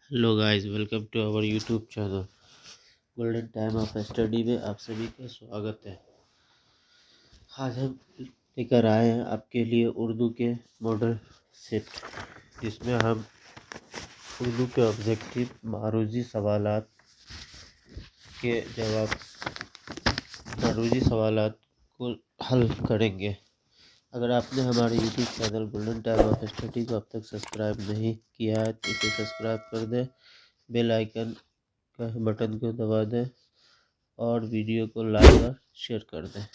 Hello guys, welcome to our YouTube channel Golden Time of Study में आप सभी का स्वागत है। आज हम लेकर आए हैं आपके लिए उर्दू के मॉडल सेट, जिसमें हम उर्दू के ऑब्जेक्टिव मारूजी सवालात के जवाब मारूजी सवालात को हल करेंगे। अगर आपने हमारे YouTube channel Golden Time of study को अब तक सब्सक्राइब नहीं किया है तो इसे सब्सक्राइब कर दें, बेल आइकन का बटन को दबा दें और वीडियो को लाइक और शेयर कर दें।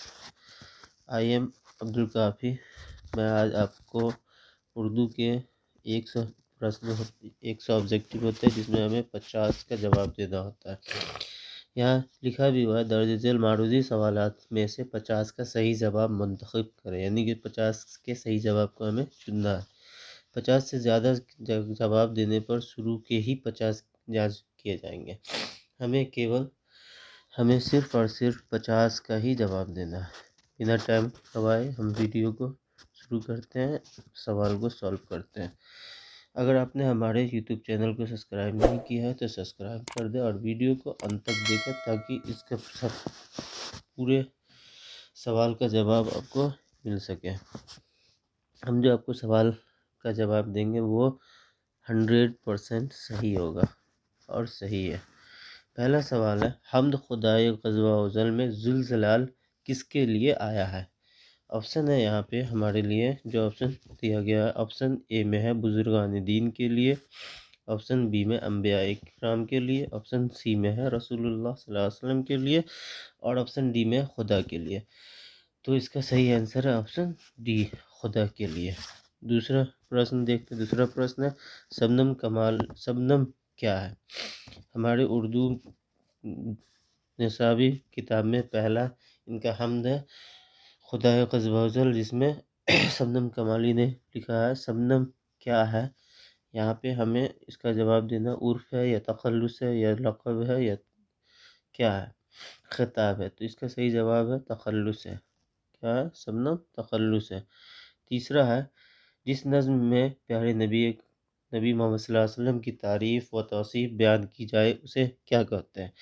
आई एम अब्दुल काफ़ी। मैं आज आपको उर्दू के 100 प्रश्न 100 ऑब्जेक्टिव होते हैं, जिसमें हमें 50 का जवाब देना होता है। यहाँ लिखा भी हुआ है, दर्ज झेल मारूजी सवालात में से 50 का सही जवाब मुंतखब करें, यानी कि 50 के सही जवाब को हमें चुनना है। 50 से ज़्यादा जवाब देने पर शुरू के ही 50 जांच किए जाएंगे। हमें सिर्फ और सिर्फ 50 का ही जवाब देना है। बिना टाइम गवाए हम वीडियो को शुरू करते हैं, सवाल को सॉल्व करते हैं। अगर आपने हमारे यूट्यूब चैनल को सब्सक्राइब नहीं किया है तो सब्सक्राइब कर दें और वीडियो को अंत तक देखें, ताकि इसका सब पूरे सवाल का जवाब आपको मिल सके। हम जो आपको सवाल का जवाब देंगे वो 100% सही होगा और सही है। पहला सवाल है, हम्द खुदाए ग़ज़वा उज़ल में ज़ुलज़लाल किसके लिए आया है? ऑप्शन है यहाँ पे हमारे लिए जो ऑप्शन दिया गया है। ऑप्शन ए में है बुज़ुर्गान दीन के लिए, ऑप्शन बी में अंबिया इकराम के लिए, ऑप्शन सी में है रसूलुल्लाह सल्लल्लाहु अलैहि वसल्लम के लिए और ऑप्शन डी में खुदा के लिए। तो इसका सही आंसर है ऑप्शन डी, खुदा के लिए। दूसरा प्रश्न देखते हैं। दूसरा प्रश्न है, शबनम क्या है? हमारे उर्दू निसाबी किताब में पहला इनका हम्द है खुदाए ग़ज़वा उज़ल, जिसमें शबनम कमाली ने लिखा है। शबनम क्या है? यहाँ पे हमें इसका जवाब देना उर्फ़ है या तख़ल्लुस है या लक़ब है या क्या है, खिताब है। तो इसका सही जवाब है तख़ल्लुस है। क्या है? शबनम तख़ल्लुस है। तीसरा है, जिस नज़्म में प्यारे नबी मोहम्मद सल्लल्लाहु अलैहि वसल्लम की तारीफ़ व तौसीफ़ बयान की जाए उसे क्या कहते हैं?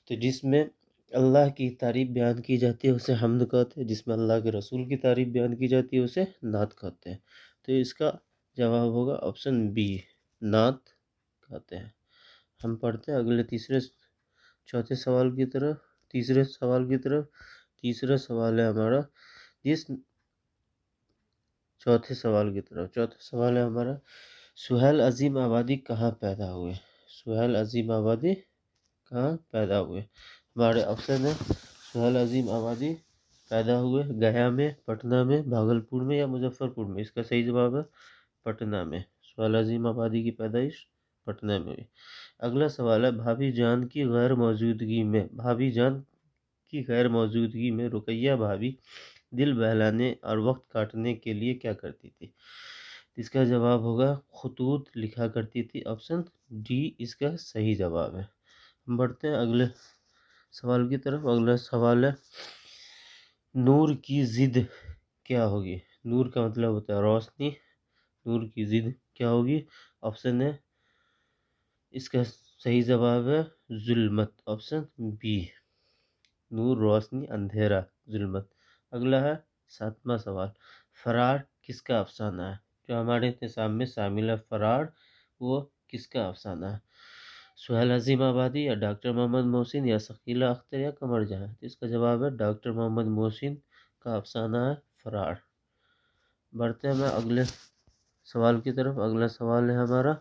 तो जिसमें अल्लाह की तारीफ़ बयान की जाती है उसे हम्द कहते हैं, जिसमें अल्लाह के रसूल की तारीफ़ बयान की जाती है उसे नात कहते हैं। तो इसका जवाब होगा ऑप्शन बी, नात कहते हैं। हम पढ़ते हैं अगले चौथे सवाल की तरफ। तीसरे सवाल की तरफ। तीसरा सवाल है हमारा, चौथे सवाल की तरफ। चौथा सवाल है हमारा, सुहेल अज़ीम आबादी कहाँ पैदा हुए? सुहेल अज़ीम आबादी कहाँ पैदा हुए? हमारे ऑप्शन है, सुहेल अज़ीम आबादी पैदा हुए गया में, पटना में, भागलपुर में या मुजफ्फरपुर में। इसका सही जवाब है पटना में। सुहेल अज़ीम आबादी की पैदाइश पटना में हुई। अगला सवाल है, भाभी जान की गैर मौजूदगी में रुकैया भाभी दिल बहलाने और वक्त काटने के लिए क्या करती थी? इसका जवाब होगा खुतूत लिखा करती थी। ऑप्शन डी इसका सही जवाब है। हम बढ़ते हैं अगले सवाल की तरफ। अगला सवाल है, नूर की ज़िद क्या होगी? नूर का मतलब होता है रोशनी। नूर की ज़िद क्या होगी? ऑप्शन है, इसका सही जवाब है जुल्मत। ऑप्शन बी, नूर रोशनी, अंधेरा जुल्मत। अगला है 7वां सवाल, फरार किसका अफसाना है? जो हमारे निसाब में शामिल है फरार, वो किसका अफसाना है? सुहेल अज़ीम आबादी या डॉक्टर मोहम्मद मोहसिन या शकीला अख्तर या कमर जहां? इसका जवाब है डॉक्टर मोहम्मद मोहसिन का अफसाना है फरार। बढ़ते हैं मैं अगले सवाल की तरफ। अगला सवाल है हमारा,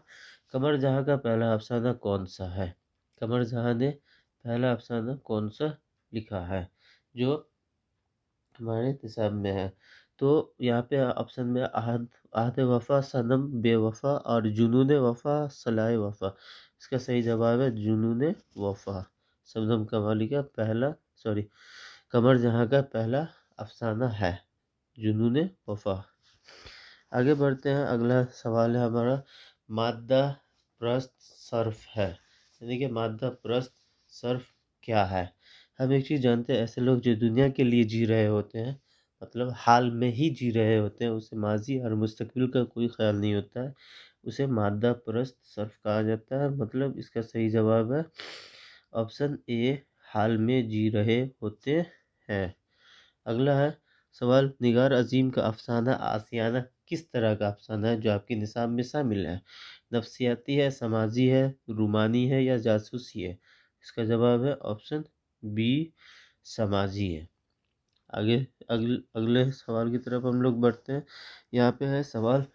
कमर जहां का पहला अफसाना कौन सा है? कमर जहां ने पहला अफसाना कौन सा लिखा है जो हमारे निसाब में है? तो यहाँ पे ऑप्शन में आहद वफा, सनम बेवफा और जुनून वफा, सलाए वफा। इसका सही जवाब है जुनून वफा। शबनम कमाली का कमर जहां का पहला अफसाना है जुनून वफा। आगे बढ़ते हैं। अगला सवाल है हमारा, मादा प्रस्त सर्फ है, यानी कि मादा प्रस्त सर्फ क्या है? हम एक चीज़ जानते हैं, ऐसे लोग जो दुनिया के लिए जी रहे होते हैं, मतलब हाल में ही जी रहे होते हैं, उसे माजी और मुस्तकबिल का कोई ख्याल नहीं होता है, उसे मादा परस्त सर्फ कहा जाता है। मतलब इसका सही जवाब है ऑप्शन ए, हाल में जी रहे होते हैं। अगला है सवाल, निगार अजीम का अफसाना आशियाना किस तरह का अफसाना है जो आपके निसाब में शामिल है? नफ्सियाती है, समाजी है, रूमानी है या जासूसी है? इसका जवाब है ऑप्शन बी, समाजी है। आगे अगले सवाल की तरफ हम लोग बढ़ते हैं। यहाँ पे है सवाल,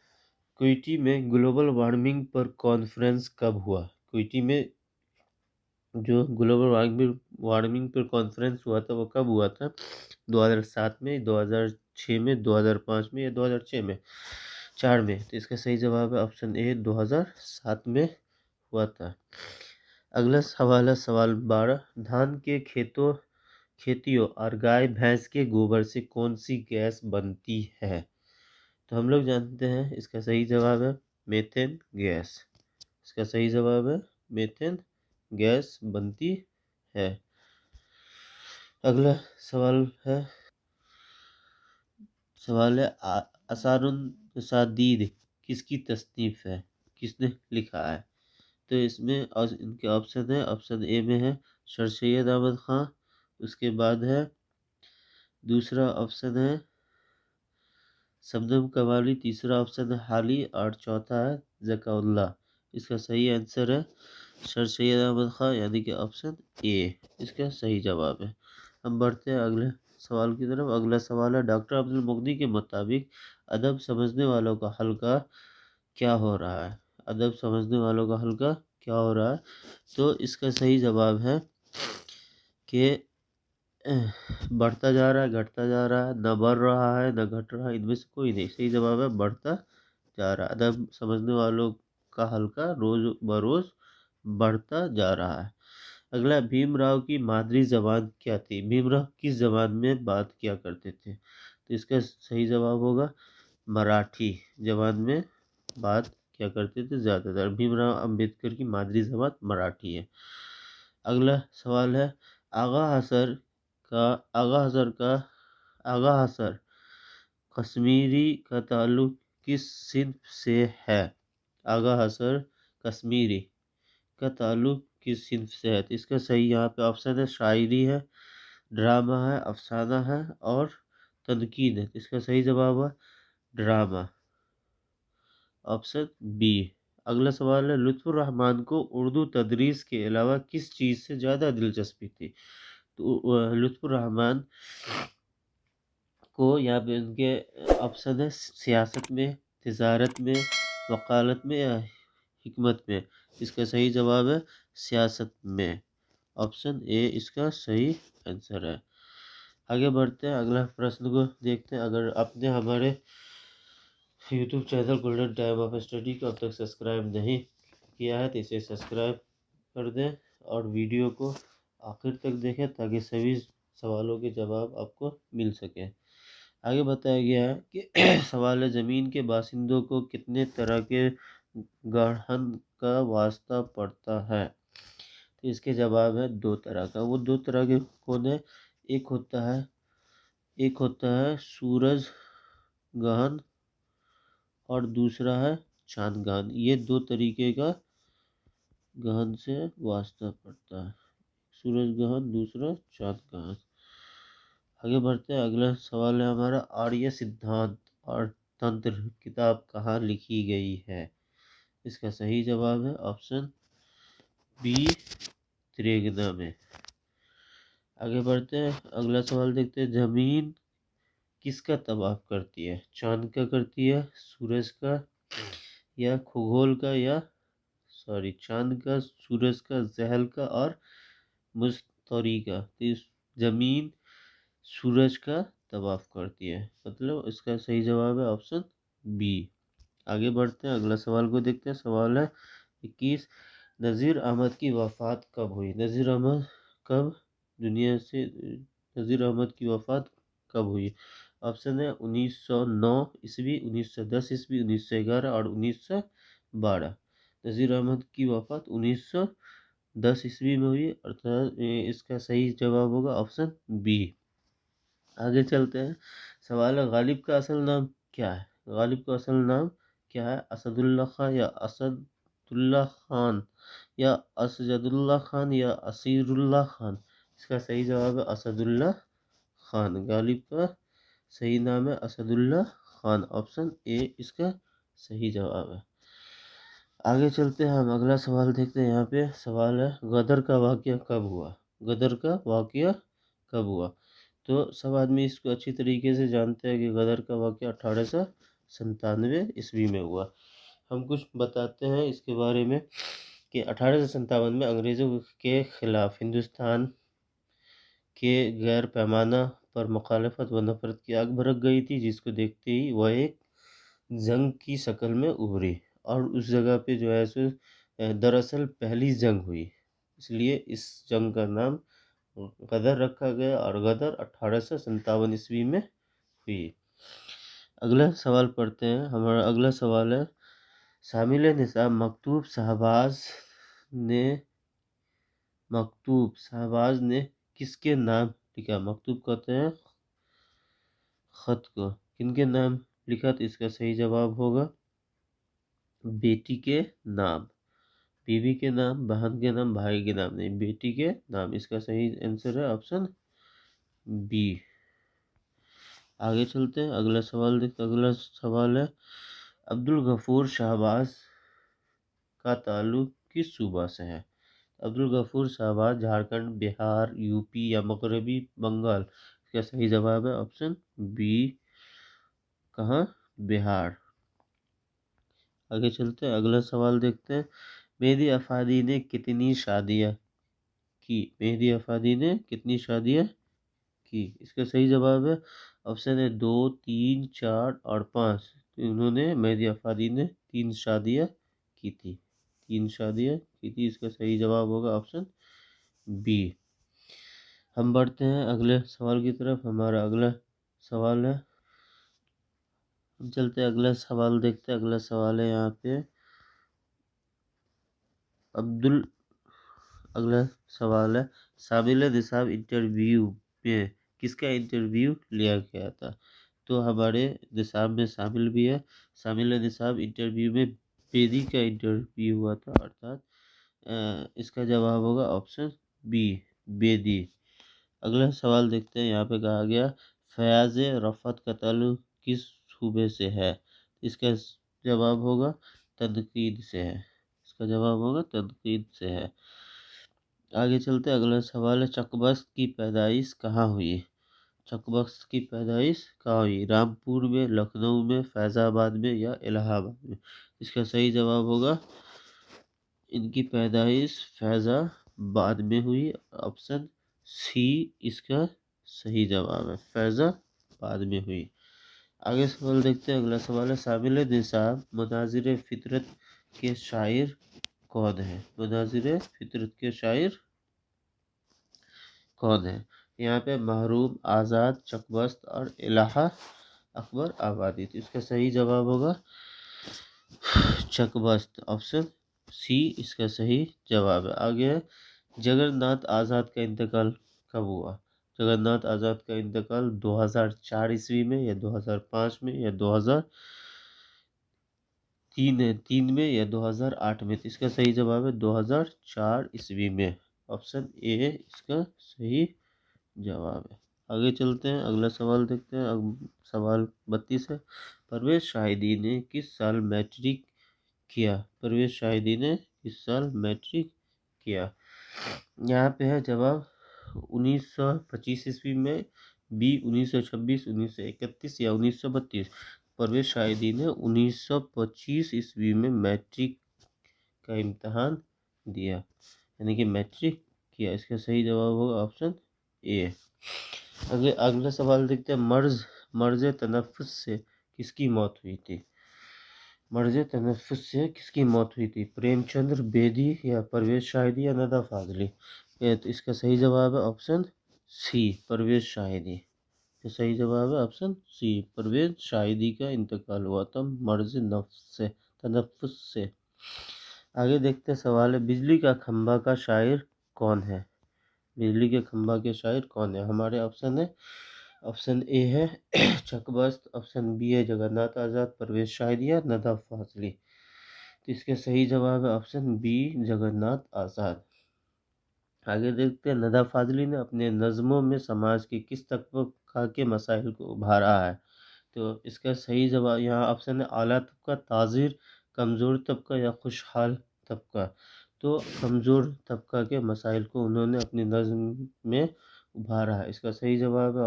क्वेटी में ग्लोबल वार्मिंग पर कॉन्फ्रेंस कब हुआ? क्वेटी में जो ग्लोबल वार्मिंग पर कॉन्फ्रेंस हुआ था वो कब हुआ था? 2007 में, 2006 में, 2005 में या 2006 में, 4 में? तो इसका सही जवाब है ऑप्शन ए, 2007 में हुआ था। अगला सवाल है सवाल 12, धान के खेतियों और गाय भैंस के गोबर से कौन सी गैस बनती है? तो हम लोग जानते हैं इसका सही जवाब है मेथेन गैस। इसका सही जवाब है मेथेन गैस बनती है। अगला सवाल है असारुन किसकी तसनीफ है? किसने लिखा है? तो इसमें इनके ऑप्शन है, ऑप्शन ए में है सर सैयद अहमद ख़ान, उसके बाद है दूसरा ऑप्शन है शबनम कमाली, तीसरा ऑप्शन है हाली और चौथा है ज़काउल्ला। इसका सही आंसर है सर सैयद अहमद ख़ान यानी कि ऑप्शन ए इसका सही जवाब है। हम बढ़ते हैं अगले सवाल की तरफ। अगला सवाल है डॉक्टर अब्दुल मुगनी के मुताबिक अदब समझने वालों का हल्का क्या हो रहा है? अदब समझने वालों का हल्का क्या हो रहा है? तो इसका सही जवाब है कि बढ़ता जा रहा है, घटता जा रहा है, न बढ़ रहा है न घट रहा है, इनमें से कोई नहीं। सही जवाब है बढ़ता जा रहा है। अदब समझने वालों का हल्का रोज बरोज बढ़ता जा रहा है। अगला, भीमराव की मादरी जबान क्या थी? भीमराव किस जबान में बात किया करते थे? तो इसका सही जवाब होगा मराठी जबान में बात क्या करते थे ज़्यादातर। भीमराव अंबेडकर की मादरी जबान मराठी है। अगला सवाल है आगा हसर आगा हसर कश्मीरी का ताल्लुक किस सिंफ से है? आगा हसर कश्मीरी का ताल्लुक किस सिंफ से है? तो इसका सही यहाँ पे ऑप्शन है शायरी है, ड्रामा है, अफसाना है और तनकीद है। इसका सही जवाब है ड्रामा, ऑप्शन बी। अगला सवाल है लुत्फुर रहमान को उर्दू तदरीस के अलावा किस चीज़ से ज़्यादा दिलचस्पी थी? तो लुत्फुर रहमान को यहाँ पे उनके ऑप्शन है सियासत में, तिजारत में, वकालत में या हिकमत में। इसका सही जवाब है सियासत में, ऑप्शन ए इसका सही आंसर है। आगे बढ़ते हैं, अगला प्रश्न को देखते हैं। अगर आपने हमारे YouTube channel Golden Time of study को अब तक सब्सक्राइब नहीं किया है तो इसे सब्सक्राइब कर दें और वीडियो को आखिर तक देखें ताकि सभी सवालों के जवाब आपको मिल सके। आगे बताया गया है कि सवाल है ज़मीन के बासिंदों को कितने तरह के गढ़न का वास्ता पड़ता है? तो इसके जवाब है 2 तरह का। वो 2 तरह के कौन है? एक होता है सूरज गहन और दूसरा है चांद गहन। ये 2 तरीके का गहन से वास्ता पड़ता है, सूरज गहन, दूसरा चांद गहन। आगे बढ़ते हैं, अगला सवाल है हमारा आर्य सिद्धांत और तंत्र किताब कहाँ लिखी गई है? इसका सही जवाब है ऑप्शन बी, त्रिगना में। आगे बढ़ते हैं, अगला सवाल देखते हैं जमीन किसका तवाफ करती है? चांद का करती है, सूरज का या खगोल का या चांद का, सूरज का, ज़हल का और मुश्तरी का? तो इस जमीन सूरज का तवाफ करती है, मतलब इसका सही जवाब है ऑप्शन बी। आगे बढ़ते हैं, अगला सवाल को देखते हैं। सवाल है 21, नज़ीर अहमद की वफ़ात कब हुई? नज़ीर अहमद कब दुनिया से नज़ीर अहमद की वफ़ात कब हुई? ऑप्शन है 1909 ईस्वी, 1910 ईस्वी, 1911 और 1912। नज़ीर अहमद की वफ़ात 1910 ईस्वी में हुई, अर्थात इसका सही जवाब होगा ऑप्शन बी। आगे चलते हैं, सवाल है गालिब का असल नाम क्या है? गालिब का असल नाम क्या है, असदुल्ला खान या असदुल्ला खान या असजदुल्ला खान या असीरुल्ला खान। इसका सही जवाब है असदुल्ला खान। गालिब का सही नाम है असदुल्ला खान। ऑप्शन ए इसका सही जवाब है। आगे चलते हैं, हम अगला सवाल देखते हैं। यहाँ पे सवाल है, गदर का वाक़या कब हुआ। गदर का वाक़या कब हुआ। तो सब आदमी इसको अच्छी तरीके से जानते हैं कि गदर का वाक़या 1897 ईस्वी में हुआ। हम कुछ बताते हैं इसके बारे में कि 1857 में अंग्रेज़ों के ख़िलाफ़ हिंदुस्तान के गैर पैमाना पर मुखालफत व नफरत की आग भड़क गई थी, जिसको देखते ही वह एक जंग की शक्ल में उभरी। और उस जगह पे जो है सो दरअसल पहली जंग हुई, इसलिए इस जंग का नाम गदर रखा गया और गदर 1857 ईस्वी में हुई। अगला सवाल पढ़ते हैं। हमारा अगला सवाल है, शामिल निसाब मकतूब शहबाज ने किसके नाम लिखा। मकतूब कहते हैं खत को, किनके नाम लिखा। तो इसका सही जवाब होगा बेटी के नाम, बीवी के नाम, बहन के नाम, भाई के नाम नहीं, बेटी के नाम। इसका सही आंसर है ऑप्शन बी। आगे चलते हैं, अगला सवाल देखते। अगला सवाल है, अब्दुल गफूर शहबाज का ताल्लुक किस सूबा से है। अब्दुल गफूर शहबाज झारखंड, बिहार, यूपी या मगरबी बंगाल। इसका सही जवाब है ऑप्शन बी, कहाँ, बिहार। आगे चलते हैं, अगला सवाल देखते हैं। मेहदी अफादी ने कितनी शादियाँ की। मेहदी अफादी ने कितनी शादियाँ की। इसका सही जवाब है ऑप्शन है 2, 3, 4 और 5। तो इन्होंने, मेहदी अफादी ने 3 शादियाँ की थी। 3 शादियाँ की थी। इसका सही जवाब होगा ऑप्शन बी। हम बढ़ते हैं अगले सवाल की तरफ। हमारा अगला सवाल है, हम चलते हैं अगला सवाल देखते हैं। अगला सवाल है यहाँ पे अगला सवाल है, शामिल निसाब इंटरव्यू में किसका इंटरव्यू लिया गया था। तो हमारे निसाब में शामिल भी है। शामिल निसाब इंटरव्यू में बेदी का इंटरव्यू हुआ था, अर्थात इसका जवाब होगा ऑप्शन बी, बेदी। अगला सवाल देखते हैं। यहाँ पे कहा गया, फयाज रफ़त का ताल्लुक किस सूबे से है। इसका जवाब होगा तनकीद से है। इसका जवाब होगा तनकीद से है। आगे चलते हैं, अगला सवाल है, चकबस्त की पैदाइश कहाँ हुई। चकबस्त की पैदाइश कहाँ हुई। रामपुर में, लखनऊ में, फैज़ाबाद में या इलाहाबाद में। इसका सही जवाब होगा, इनकी पैदाइश फैज़ाबाद में हुई। ऑप्शन सी इसका सही जवाब है, फैज़ाबाद में हुई। आगे सवाल देखते हैं। अगला सवाल है, शामिल निसाब मनाज़िर फितरत के शायर कौन है। मनाज़िर फितरत के शायर कौन है। यहाँ पे महरूम, आज़ाद, चकबस्त और इलाहा अकबर आबादी। तो इसका सही जवाब होगा चकबस्त। ऑप्शन सी इसका सही जवाब है। आगे है, जगन्नाथ आज़ाद का इंतकाल कब हुआ। जगन्नाथ आज़ाद का इंतकाल 2004 ईस्वी में या 2005 में या 2003 में या 2008 में। तो इसका सही जवाब है 2004 ईस्वी में। ऑप्शन ए इसका सही जवाब है। आगे चलते हैं, अगला सवाल देखते हैं। सवाल 32 है, परवेज़ शाहिदी ने किस साल मैट्रिक किया। परवेज़ शाहिदी ने किस साल मैट्रिक किया। यहाँ पे है जवाब 1925 ईस्वी में, बी 1926, 1931 या 1932। परवेज़ शाहिदी ने 1925 ईस्वी में मैट्रिक का इम्तहान दिया, यानी कि मैट्रिक किया। इसका सही जवाब होगा ऑप्शन ए। अगला सवाल देखते हैं, मर्ज तनफ़ुस से किसकी मौत हुई थी। मर्ज तनफ़ुस से किसकी मौत हुई थी। प्रेमचंद्र, बेदी या परवेज़ शाहिदी या नदा फाजली। तो इसका सही जवाब है ऑप्शन सी, परवेज़ शाहिदी। तो सही जवाब है ऑप्शन सी, परवेज़ शाहिदी का इंतकाल हुआ था मर्ज तनफ़ुस से। आगे देखते हैं, सवाल है, बिजली का खंभा का शायर कौन है। बिजली के खंभा के शायर कौन है। हमारे ऑप्शन है ऑप्शन ए है चकबस्त, ऑप्शन बी है जगन्नाथ आज़ाद, परवेज शाहरियार, नदाफ फाजली। तो इसके सही जवाब है ऑप्शन बी जगन्नाथ आज़ाद। आगे देखते हैं, नदाफ फाजली ने अपने नज़मों में समाज के किस तबका के मसाइल को उभारा है। तो इसका सही जवाब यहाँ ऑप्शन है आला तबका, ताजिर, कमज़ोर तबका या खुशहाल तबका। तो कमज़ोर तबका के मसाइल को उन्होंने अपनी नज़म में उभारा है। इसका सही जवाब है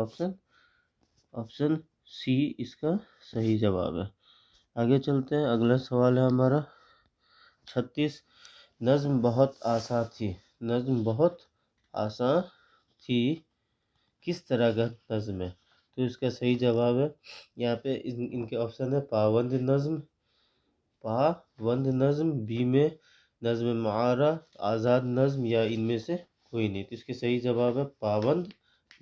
ऑप्शन सी इसका सही जवाब है। आगे चलते हैं, अगला सवाल है हमारा 36। नज़्म बहुत आसान थी, नज़्म बहुत आसान थी, किस तरह का नज़्म है। तो इसका सही जवाब है यहाँ पे इनके ऑप्शन है पाबंद नज़्म, बी में नज़्म मुआरा, आज़ाद नज़्म या इनमें से कोई नहीं। तो इसके सही जवाब है पाबंद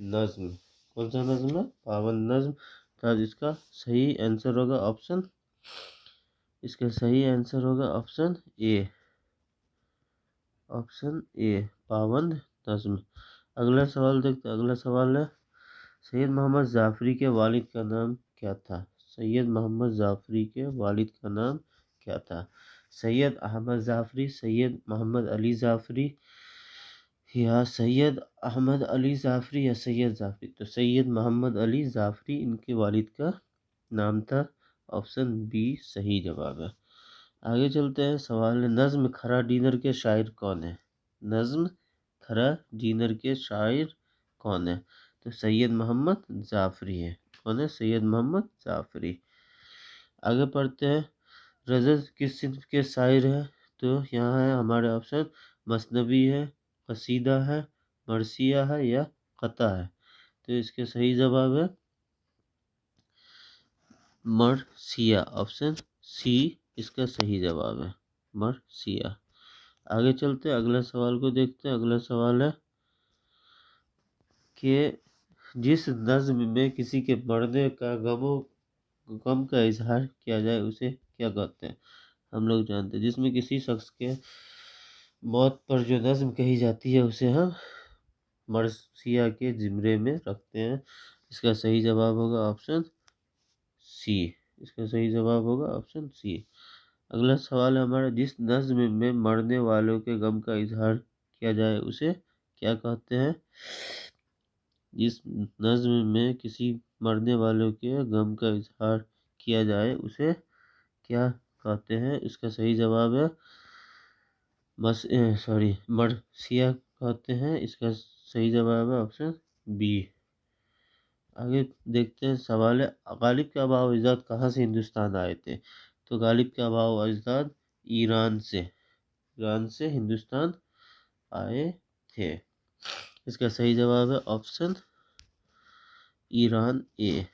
नज़्म। कौन सा नज़्म है? पाबंद नज़्म। तो इसका सही आंसर होगा इसका सही आंसर होगा ऑप्शन ए, पाबंद नज़्म। अगला सवाल देखते हैं, अगला सवाल है सैयद मोहम्मद जाफरी के वालिद का नाम क्या था। सैयद मोहम्मद जाफरी के वालिद का नाम क्या था। सैयद अहमद जाफरी, सैयद मोहम्मद अली जाफरी या सैयद अहमद अली जाफरी या सैयद जाफरी। तो सैयद मोहम्मद अली जाफरी इनके वालिद का नाम था। ऑप्शन बी सही जवाब है। आगे चलते हैं, सवाल है नज़्म खरा डिनर के शायर कौन है। नज़्म खरा डिनर के शायर कौन है। तो सैयद मोहम्मद जाफरी है। कौन है? सैयद मोहम्मद जाफरी। आगे पढ़ते हैं, रज़ज़ किस सिन्फ के शायर है। तो यहाँ है हमारे ऑप्शन मसनवी है, कसीदा है, मरसिया है या कता है। तो इसके सही जवाब है मरसिया, ऑप्शन सी इसका सही जवाब है मरसिया। आगे चलते हैं, अगला सवाल को देखते हैं। अगला सवाल है कि जिस नज़्म में किसी के मरने का गम का इजहार किया जाए उसे क्या कहते हैं। हम लोग जानते हैं जिसमें किसी शख्स के मौत पर जो नज़्म कही जाती है उसे हम मरसिया के ज़िम्रे में रखते हैं। इसका सही जवाब होगा ऑप्शन सी। इसका सही जवाब होगा ऑप्शन सी। अगला सवाल है हमारा, जिस नज़्म में मरने वालों के गम का इजहार किया जाए उसे क्या कहते हैं। जिस नज़्म में किसी मरने वालों के गम का इजहार किया जाए उसे क्या कहते हैं। इसका सही जवाब है मरसिया कहते हैं। इसका सही जवाब है ऑप्शन बी। आगे देखते हैं, सवाल है गालिब के आबा व अजदाद कहाँ से हिंदुस्तान आए थे। तो गालिब के आबा व अजदाद ईरान से हिंदुस्तान आए थे। इसका सही जवाब है ऑप्शन ईरान ए।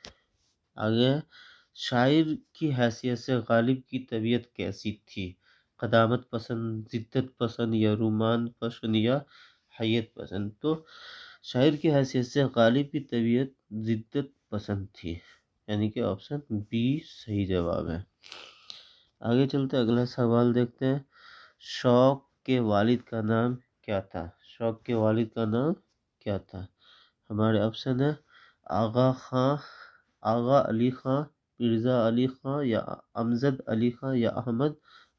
आगे शायर की हैसियत से गालिब की तबीयत कैसी थी। कदामत पसंद, जिद्दत पसंद या रुमान पसंद या हैयत पसंद। तो शायर की हैसियत से गालिब की तबीयत जिद्दत पसंद थी, यानी कि ऑप्शन बी सही जवाब है। आगे चलते अगला सवाल देखते हैं, शौक के वालिद का नाम क्या था। शौक के वालिद का नाम क्या था। हमारे ऑप्शन है आगा खां, आगा अली खां, मिर्ज़ा अली खां या अमजद अली खां या अहमद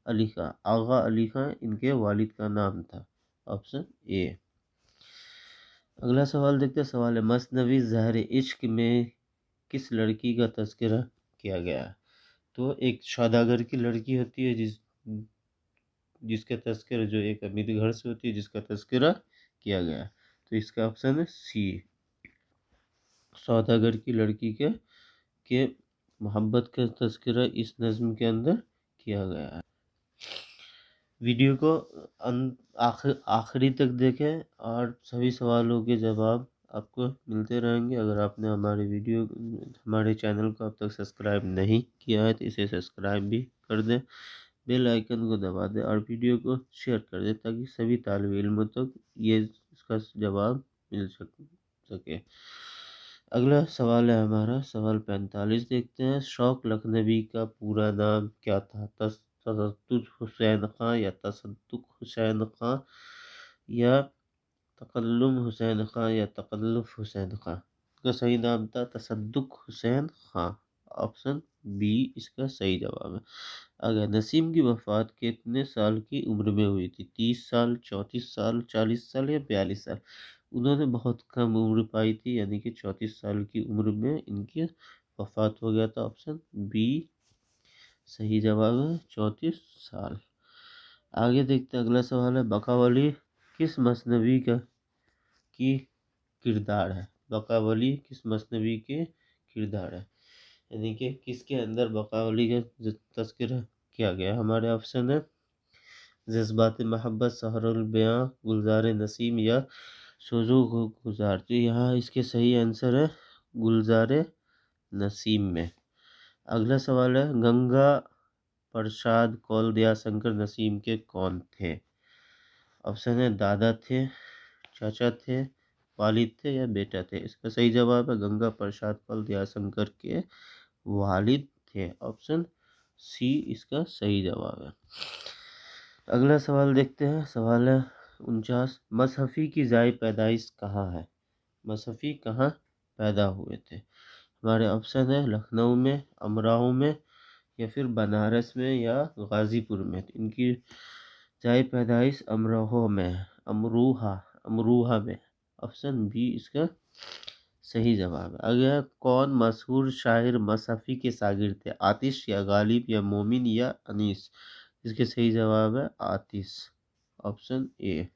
अली खां। आगा अली खां इनके वालिद का नाम था। Option A. अगला सवाल देखते हैं, सवाल है मसनवी ज़हर इश्क में किस लड़की का तज़किरा किया गया है। तो एक सौदागर की लड़की होती है जिसका तज़किरा, जो एक अमीर घर से होती है जिसका तज़किरा किया गया है। तो इसका ऑप्शन है सी, सौदागर की लड़की के मोहब्बत का तज़किरा इस नज़्म के अंदर किया गया है। वीडियो को आखिरी तक देखें और सभी सवालों के जवाब आपको मिलते रहेंगे। अगर आपने हमारे चैनल को अब तक सब्सक्राइब नहीं किया है तो इसे सब्सक्राइब भी कर दें, बेल आइकन को दबा दें और वीडियो को शेयर कर दें ताकि सभी तालिब इल्मों तक इसका जवाब मिल सके। अगला सवाल है हमारा सवाल 45 देखते हैं, शौक लखनवी का पूरा नाम क्या था। तसद्दुक़ हुसैन खां या तसद्दुक़ हुसैन खां या तकल्लुम हुसैन खां या तकल्लुफ़ हुसैन खां। का सही नाम था तसद्दुक हुसैन खां। ऑप्शन बी इसका सही जवाब है। अगर नसीम की वफ़ात कितने साल की उम्र में हुई थी? 30 साल, 34 साल, 40 साल या 42 साल? उन्होंने बहुत कम उम्र पाई थी, यानी कि 34 साल की उम्र में इनकी वफ़ात हो गया था। ऑप्शन बी सही जवाब है, 34 साल। आगे देखते हैं, अगला सवाल है, बकावली किस मसनवी का की किरदार है? बकावली किस मसनवी के किरदार है, यानी कि किसके अंदर बकावली का तस्करा किया गया? हमारे ऑप्शन है जज्बात मोहब्बत, सहरुल बयां, गुलजार नसीम या सोजो गुजार। तो यहाँ इसके सही आंसर है गुलजार नसीम में। अगला सवाल है, गंगा प्रसाद कौल दयाशंकर नसीम के कौन थे? ऑप्शन है दादा थे, चाचा थे, वालिद थे या बेटा थे? इसका सही जवाब है गंगा प्रसाद कौल दयाशंकर के वालिद थे। ऑप्शन सी इसका सही जवाब है। अगला सवाल देखते हैं, सवाल है 49, मसहफ़ी की जाए पैदाइश कहाँ है? मसहफ़ी कहाँ पैदा हुए थे? हमारे ऑप्शन है लखनऊ में, अमराव में या फिर बनारस में या गाज़ीपुर में। इनकी जाए पैदाइश अमरोहा में है, अमरूहा में। ऑप्शन बी इसका सही जवाब है। अगला, कौन मशहूर शायर मसहफ़ी के शागिर्द थे? आतिश या गालिब या मोमिन या अनीस? इसके सही जवाब है आतिश। ऑप्शन ए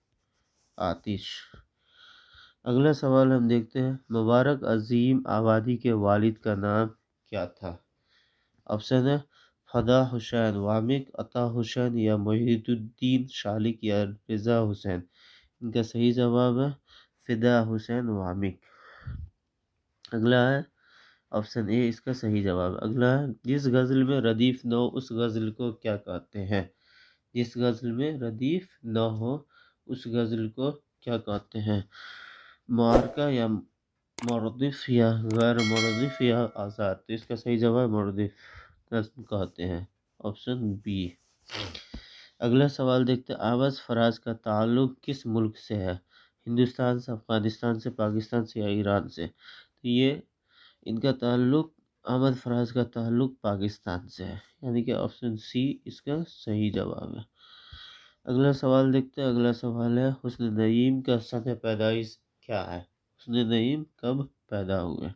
आतिश। अगला सवाल हम देखते हैं, मुबारक अजीम आबादी के वालिद का नाम क्या था? ऑप्शन है फदा हुसैन वामिक, अता हुसैन या मोहिद्दीन शालिक या रिज़ा हुसैन। इनका सही जवाब है फिदा हुसैन वामिक। अगला है ऑप्शन ए इसका सही जवाब। अगला है, जिस गज़ल में रदीफ न हो उस गज़ल को क्या कहते हैं? जिस गज़ल में रदीफ न हो उस गज़ल को क्या कहते हैं? मुआरका या मुरदिफ या गैर मुरदिफ या आज़ाद? तो इसका सही जवाब मुरदिफ नज़्म कहते हैं। Option B. अगला सवाल देखते हैं, आवाज़ फराज का ताल्लुक़ किस मुल्क से है? हिंदुस्तान से, अफ़गानिस्तान से, पाकिस्तान से या ईरान से? तो ये इनका ताल्लुक़, अहमद फराज का ताल्लुक़ पाकिस्तान से है, यानी कि ऑप्शन सी इसका सही जवाब है। अगला सवाल देखते हैं, अगला सवाल है, हुस्न नईम का सन पैदाइश क्या है? हुस्न नईम कब पैदा हुए?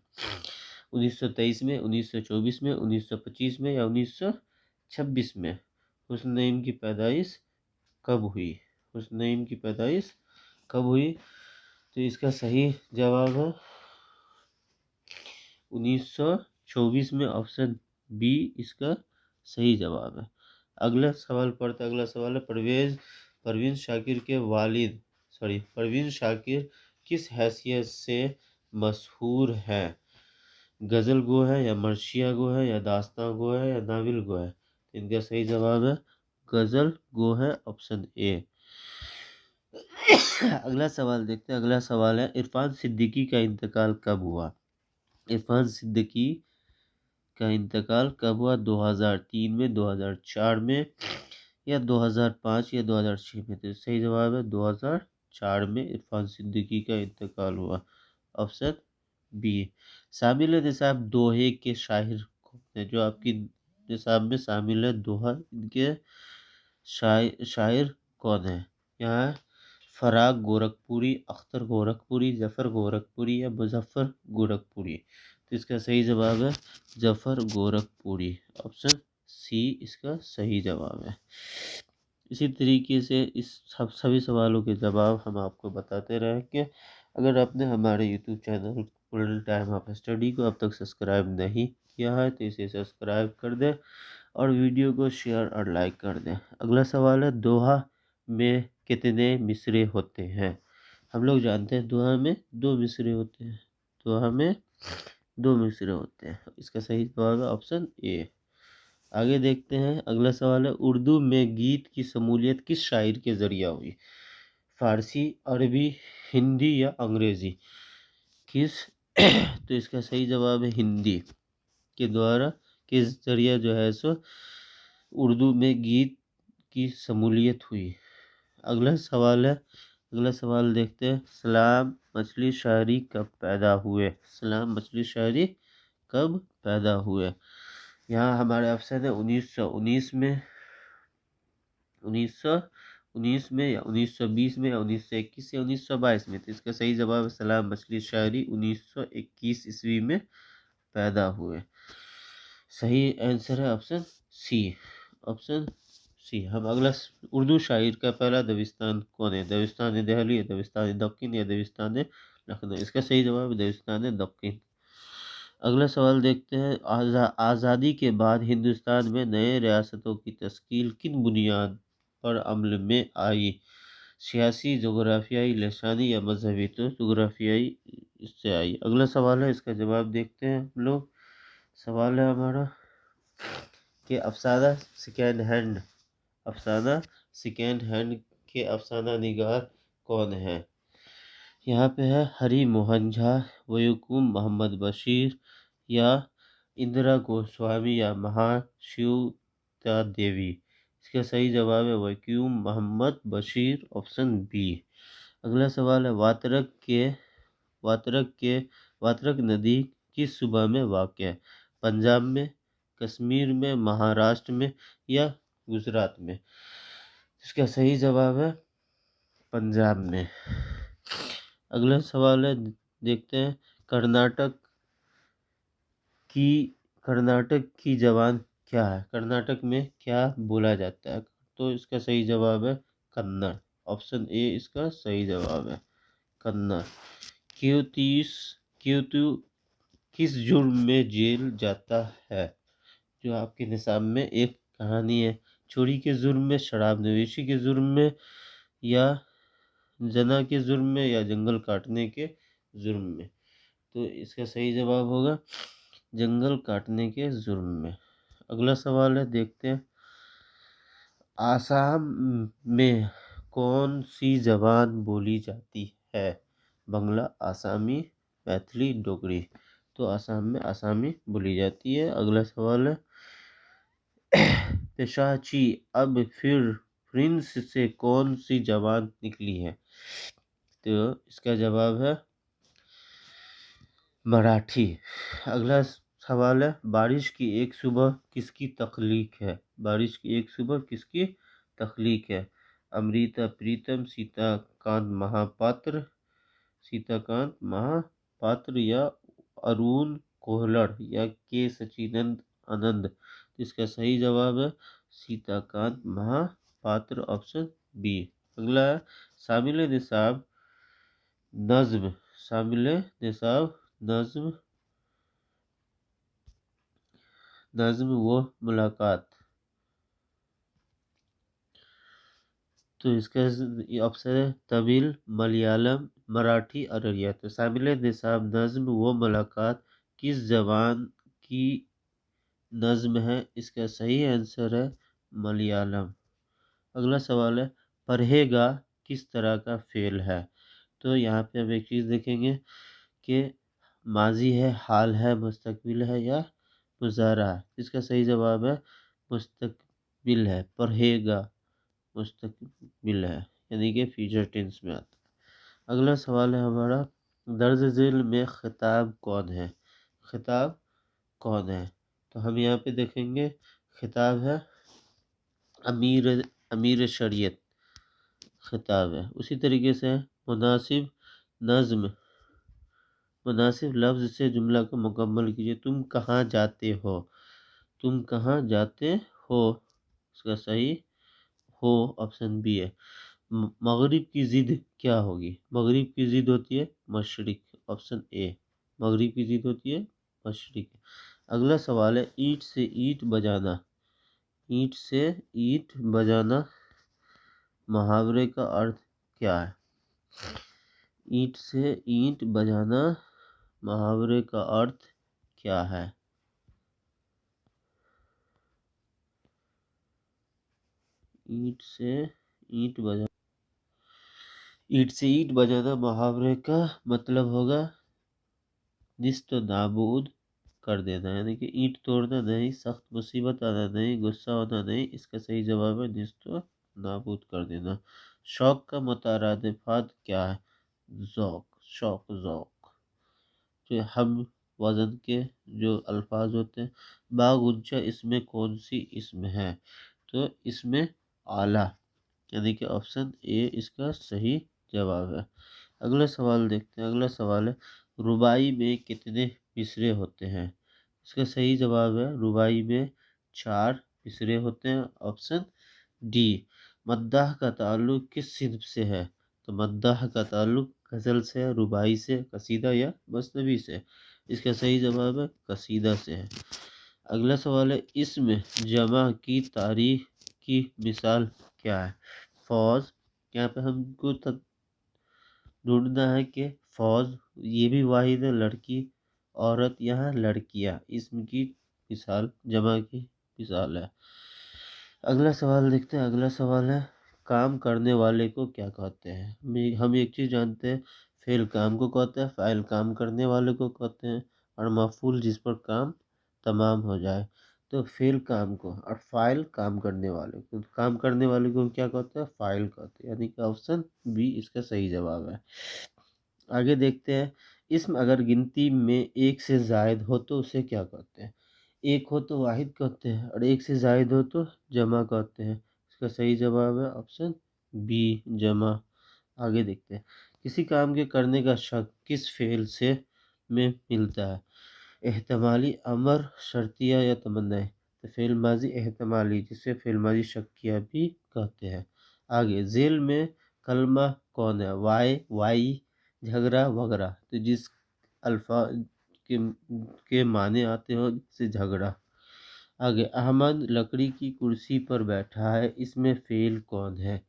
1923 में, 1924 में, 1925 में या 1926 में? हुस्न नईम की पैदाइश कब हुई? हुस्न नईम की पैदाइश कब हुई? तो इसका सही जवाब है 1924 में। ऑप्शन बी इसका सही जवाब है। अगला सवाल पढ़ते, अगला सवाल है, परवीन शाकिर के वालिद परवीन शाकिर किस हैसियत से मशहूर हैं? गज़ल गो है या मर्शिया गो है या दास्तां गो है या नावल गो है? इनका सही जवाब है गज़ल गो है। Option A. अगला सवाल देखते हैं, अगला सवाल है, इरफान सिद्दीकी का इंतकाल कब हुआ? इरफान सिद्दीकी का इंतकाल कब हुआ? 2003 में, 2004 में या 2005 या 2006 में? तो सही जवाब है 2004 में इरफान सिद्दीकी का इंतकाल हुआ। Option B. शामिल निसाब दोहे के शायर कौन है? जो आपकी निसाब में शामिल है दोहा, इनके शायर कौन है? यहाँ फराग गोरखपुरी, अख्तर गोरखपुरी, जफ़र गोरखपुरी या मुजफ्फर गोरखपुरी? तो इसका सही जवाब है जफ़र गोरखपुरी। ऑप्शन सी इसका सही जवाब है। इसी तरीके से इस सभी सवालों के जवाब हम आपको बताते रहेंगे। अगर आपने हमारे YouTube channel full time of study को अब तक सब्सक्राइब नहीं किया है तो इसे सब्सक्राइब कर दें और वीडियो को शेयर और लाइक कर दें। अगला सवाल है, दोहा में कितने मिसरे होते हैं? हम लोग जानते हैं दोहा में 2 मिसरे होते हैं। दोहा में 2 मिसरे होते हैं। इसका सही जवाब है ऑप्शन ए। आगे देखते हैं, अगला सवाल है, उर्दू में गीत की शमूलियत किस शायर के ज़रिए हुई? फ़ारसी, अरबी, हिंदी या अंग्रेज़ी? किस तो इसका सही जवाब है हिंदी के द्वारा, किस ज़रिए जो है सो उर्दू में गीत की शमूलियत हुई। अगला सवाल है, अगला सवाल देखते हैं, सलाम मछली शायरी कब पैदा हुए? सलाम मछली शायरी कब पैदा हुए? यहाँ हमारे ऑप्शन है 1919 में, 1919 में, या 1920 में, या 1921 या 1922 में। तो इसका सही जवाब है सलाम मछली शायरी 1921 ईस्वी में पैदा हुए। सही आंसर है ऑप्शन सी, ऑप्शन सी। हम अगला, उर्दू शायर का पहला दबिस्तान कौन है? दबिस्तान दहली, दबिस्तान दक्कन, या दबिस्तान लखनऊ? इसका सही जवाब है दबिस्तान दक्कन। अगला सवाल देखते हैं, आज़ादी के बाद हिंदुस्तान में नए रियासतों की तश्कील किन बुनियाद पर अमल में आई? सियासी, जोग्राफियाई, लसानी, या मजहबी? तो जोग्राफियाई इससे आई। अगला सवाल है, इसका जवाब देखते हैं हम लोग। सवाल है हमारा कि अफसाना सेकेंड हैंड के अफसाना निगार कौन है? यहाँ पे है हरि मोहन झा, वयूकुम मोहम्मद बशीर, या इंदिरा गोस्वामी, या महाशिवता देवी? इसका सही जवाब है वयूकुम मोहम्मद बशीर, ऑप्शन बी। अगला सवाल है, वात्रक नदी किस सूबा में वाक़ है? पंजाब में, कश्मीर में, महाराष्ट्र में, या गुजरात में? इसका सही जवाब है पंजाब में। अगला सवाल है, देखते हैं, कर्नाटक की जबान क्या है? कर्नाटक में क्या बोला जाता है? तो इसका सही जवाब है कन्नड़, ऑप्शन ए इसका सही जवाब है कन्नड़। क्योंतु किस जुर्म में जेल जाता है? जो आपके निसाब में एक कहानी है, चोरी के जुर्म में, शराब नवेशी के जुर्म में, या जना के जुर्म में, या जंगल काटने के जुर्म में? तो इसका सही जवाब होगा जंगल काटने के जुर्म में। अगला सवाल है, देखते हैं, आसाम में कौन सी जबान बोली जाती है? बंगला, आसामी, मैथिली, डोगरी? तो आसाम में आसामी बोली जाती है। अगला सवाल है, पेशाची अब फिर फ्रेंच से कौन सी जबान निकली है? तो इसका जवाब है मराठी। अगला सवाल है, बारिश की एक सुबह किसकी तख्लीक है? बारिश की एक सुबह किसकी तख्लीक है? अमृता प्रीतम, सीताकांत महापात्र, या अरुण कोहलर, या के सचिनंद आनंद? इसका सही जवाब है सीताकांत महापात्र, ऑप्शन बी। अगला है, शामिल निसाब नज्म वो मुलाकात? तो इसका ऑप्शन है तमिल, मलयालम, मराठी, अररिया? तो शामिल निसाब नज्म वो मुलाकात किस जबान की नज्म है? इसका सही आंसर है मलयालम। अगला सवाल है, पढ़ेगा किस तरह का फेल है? तो यहाँ पे हम एक चीज़ देखेंगे कि माजी है, हाल है, मुस्तकबिल है, या मुजारा है? इसका सही जवाब है मुस्तकबिल है। पढ़ेगा मुस्तकबिल है, यानी कि फ्यूचर टेंस में आता है। अगला सवाल है हमारा, दर्ज झेल में खिताब कौन है? खिताब कौन है? तो हम यहाँ पे देखेंगे, खिताब है अमीर शरीयत खिताब है। उसी तरीके से मुनासिब नज्म, मुनासिब लफ्ज़ से जुमला को मुकम्मल कीजिए। तुम कहाँ जाते हो? तुम कहाँ जाते हो? इसका सही हो ऑप्शन बी है। मगरिब की ज़िद क्या होगी? मगरिब की ज़िद होती है मशरिक, ऑप्शन ए। मगरिब की ज़िद होती है मशरिक। अगला सवाल है, ईंट से ईंट बजाना, ईंट से ईंट बजाना मुहावरे का अर्थ क्या है? ईंट से ईंट बजाना मुहावरे का अर्थ क्या है? ईंट से ईंट बजाना मुहावरे का मतलब होगा निस्त नाबूद कर देना, यानी कि ईंट तोड़ना नहीं, सख्त मुसीबत आना नहीं, गुस्सा होना नहीं। इसका सही जवाब है निस्त नाबूद कर देना। शौक का मुतरादिफात क्या है? ज़ौक़, शौक, ज़ौक़। जो हम वज़न के जो अल्फाज होते हैं, बागुंचा इसमें कौन सी इसम है? तो इसमें आला, यानी कि ऑप्शन ए इसका सही जवाब है। अगला सवाल देखते हैं। अगला सवाल है, रुबाई में कितने मिसरे होते हैं? इसका सही जवाब है, रुबाई में 4 मिसरे होते हैं। Option D. मद्दाह का ताल्लुक किस सिन्फ से है? तो मद्दाह का ताल्लुक गज़ल से, रुबाई से, कसीदा या मसनवी से। इसका सही जवाब है कसीदा से है। अगला सवाल है, इसमें जमा की तारीख की मिसाल क्या है? फौज, यहाँ पे हमको ढूंढना है कि फौज ये भी वाहिद है, लड़की, औरत, यहाँ लड़कियाँ, इसम की मिसाल, जमा की मिसाल है। अगला सवाल देखते हैं। अगला सवाल है, काम करने वाले को क्या कहते हैं? हम एक चीज़ जानते हैं, फेल काम को कहते हैं, फ़ाइल काम करने वाले को कहते हैं, और मफ़ूल जिस पर काम तमाम हो जाए। तो फेल काम को और फ़ाइल काम करने वाले को, काम करने वाले को क्या कहते हैं? फ़ाइल कहते हैं, यानी कि ऑप्शन बी इसका सही जवाब है। आगे देखते हैं, इसम अगर गिनती में एक से ज़ायद हो तो उसे क्या कहते हैं? एक हो तो वाहिद कहते हैं, और एक से ज़ायद हो तो जमा कहते हैं। इसका सही जवाब है ऑप्शन बी, जमा। आगे देखते हैं, किसी काम के करने का शक किस फेल से में मिलता है? एहतमाली, अमर, शर्तिया या तमन्नाएँ। तो फेल माजी एहतमाली, जिसे फेल माजी शक्किया भी कहते हैं। आगे, झेल में कलमा कौन है? वाई, वाई, झगड़ा, वगैरह। तो जिस अल्फाज के माने आते हो से झगड़ा। आगे, अहमद लकड़ी की कुर्सी पर बैठा है, इसमें फेल कौन है?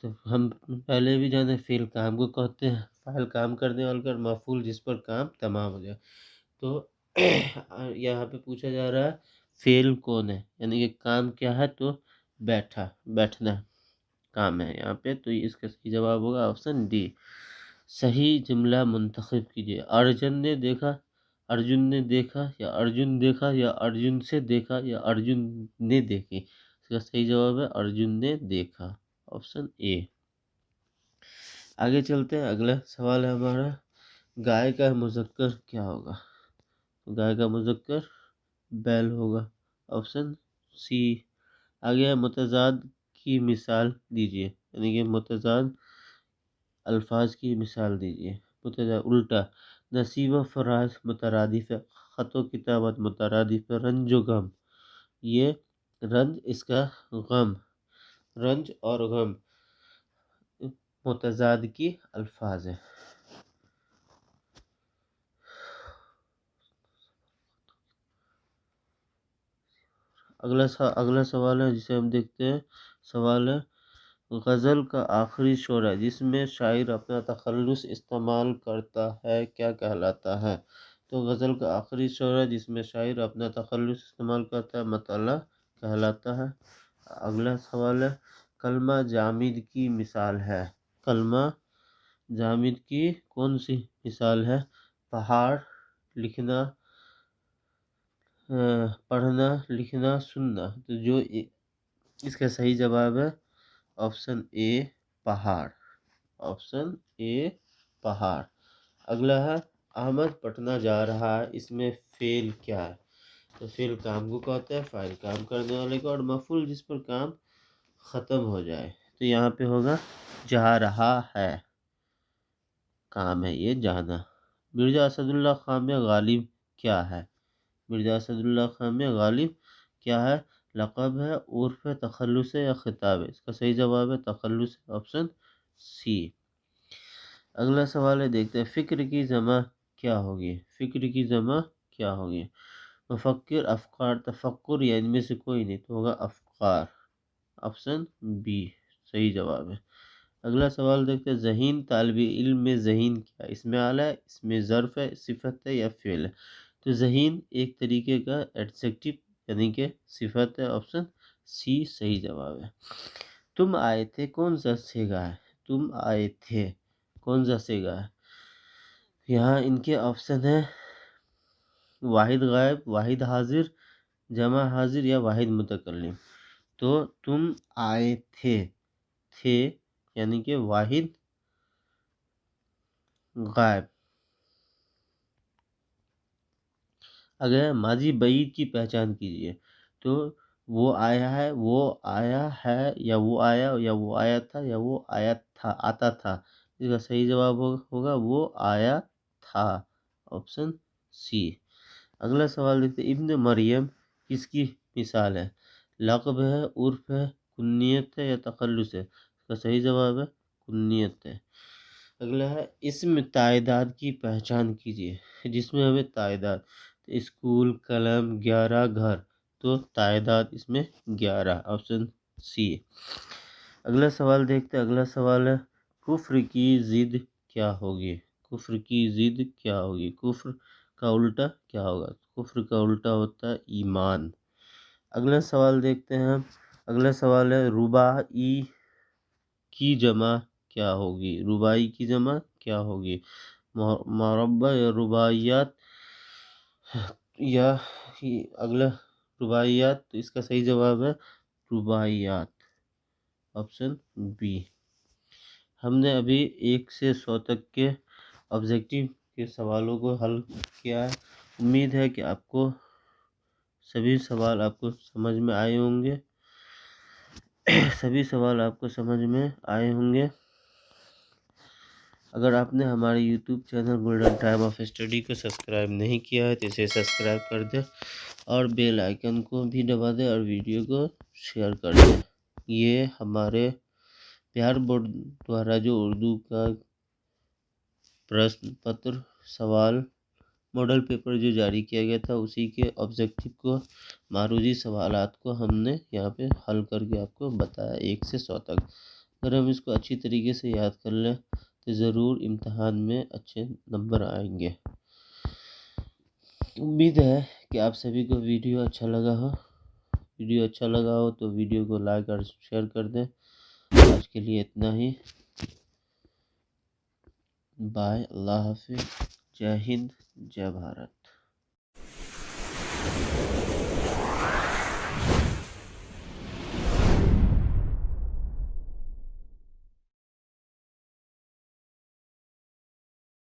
तो हम पहले भी जाने, फेल काम को कहते हैं, फाइल काम करने वाले का, मफूल जिस पर काम तमाम हो जाए। तो यहाँ पे पूछा जा रहा है फेल कौन है, यानी कि काम क्या है? तो बैठना काम है यहाँ पे। तो इसका सही जवाब होगा ऑप्शन डी। सही जुमला मुंतखब कीजिए। अर्जुन ने देखा, या अर्जुन देखा, या अर्जुन से देखा, या अर्जुन ने देखी। इसका सही जवाब है अर्जुन ने देखा, ऑप्शन ए। आगे चलते हैं। अगला सवाल है हमारा, गाय का मुज़क्कर क्या होगा? गाय का मुज़क्कर बैल होगा, ऑप्शन सी। आगे है, मुतज़ाद की मिसाल दीजिए, यानी कि मुतज़ाद अल्फाज की मिसाल दीजिए। मुतज़ाद उल्टा, नसीब फराज मुतरादिफ है, ख़त किताबत मुतरादिफ है, रंज व गम। ये रंज, इसका गम, रंज और गम मुतज़ाद की अल्फाज है। अगला सवाल है जिसे हम देखते हैं। सवाल है, गज़ल का आखिरी शोरा जिसमें शायर अपना तखल्लुस इस्तेमाल करता है क्या कहलाता है? तो गज़ल का आखिरी शोरा जिसमें शायर अपना तखल्लुस इस्तेमाल करता है, मतला कहलाता है। अगला सवाल है, कलमा जामिद की मिसाल है। कलमा जामिद की कौन सी मिसाल है? पहाड़, लिखना, पढ़ना, लिखना, सुनना। तो जो इसका सही जवाब है ऑप्शन ए, पहाड़, ऑप्शन ए, पहाड़। अगला है, अहमद पटना जा रहा है, इसमें फेल क्या है? तो फेल काम को कहते हैं, फाइल काम करने वाले को, और मफूल जिस पर काम ख़त्म हो जाए। तो यहाँ पे होगा जा रहा है, काम है ये जाना। मिर्ज़ा असदुल्ला खान में गालिब क्या है? मिर्ज़ा असदुल्ला खान में गालिब क्या है? लक़ब है, उर्फ़ है, तखल्लुस है, या खिताब है? इसका सही जवाब है तखल्लुस, ऑप्शन सी। अगला सवाल है, देखते हैं, फ़िक्र की जमा क्या होगी? फ़िक्र की जमा क्या होगी? मुफ़क्किर, अफ़कार, तफ़क्कुर, या इनमें से कोई नहीं। तो होगा अफ़कार, ऑप्शन बी सही जवाब है। अगला सवाल देखते हैं, ज़हीन तालिब इल्म में ज़हीन क्या है? इसमें आला है, इसमें ज़र्फ़ है, सिफ़त है, या फ़ेल है? तो ज़हीन एक तरीके का एडजेक्टिव, यानी कि सिफ़त है, ऑप्शन सी सही जवाब है। तुम आए थे कौन सा सेगा है? तुम आए थे कौन सा सेगा है? यहाँ इनके ऑप्शन है वाहिद गायब, वाहिद हाजिर, जमा हाजिर, या वाहिद मुतकल्लिम। तो तुम आए थे थे यानी कि वाहिद गायब। अगर माजी बईद की पहचान कीजिए तो वो आया है, वो आया है, या वो आया, या वो आया था, या वो आया था, आता था। इसका सही जवाब होगा वो आया था, ऑप्शन सी। अगला सवाल देखते हैं, इब्न मरियम किसकी मिसाल है? लक़ब है, उर्फ है, कुन्नियत है, या तखल्लुस है? इसका सही जवाब है कुन्नियत है। अगला है, इसमें तादाद की पहचान कीजिए। जिसमें हमें तादाद, स्कूल, कलम, 11, घर, तो तादाद इसमें 11, ऑप्शन सी। अगला सवाल देखते हैं। अगला सवाल है, कुफ्र की जिद क्या होगी? कुफ्र की जिद क्या होगी? कुफ्र का उल्टा क्या होगा? कुफ्र का उल्टा होता है ईमान। अगला सवाल देखते हैं हम। अगला सवाल है, रुबाई की जमा क्या होगी? रुबाई की जमा क्या होगी? मुरब्बा या रुबाइयात, या अगला रुबाइयात, तो इसका सही जवाब है रुबाइयात, ऑप्शन बी। हमने अभी 1 से 100 तक के ऑब्जेक्टिव के सवालों को हल किया है। उम्मीद है कि आपको सभी सवाल आपको समझ में आए होंगे। सभी सवाल आपको समझ में आए होंगे। अगर आपने हमारे YouTube channel Golden Time of study को सब्सक्राइब नहीं किया है तो इसे सब्सक्राइब कर दें और बेल आइकन को भी दबा दें और वीडियो को शेयर कर दें। ये हमारे बिहार बोर्ड द्वारा जो उर्दू का प्रश्न पत्र सवाल मॉडल पेपर जो जारी किया गया था, उसी के ऑब्जेक्टिव को, मारूजी सवालात को हमने यहाँ पे हल करके आपको बताया 1 से 100 तक। अगर हम इसको अच्छी तरीके से याद कर लें तो ज़रूर इम्तहान में अच्छे नंबर आएंगे। उम्मीद है कि आप सभी को वीडियो अच्छा लगा हो। वीडियो अच्छा लगा हो तो वीडियो को लाइक और शेयर कर दें। आज के लिए इतना ही। बाय, अल्लाह हाफिज़, जय हिंद, जय भारत।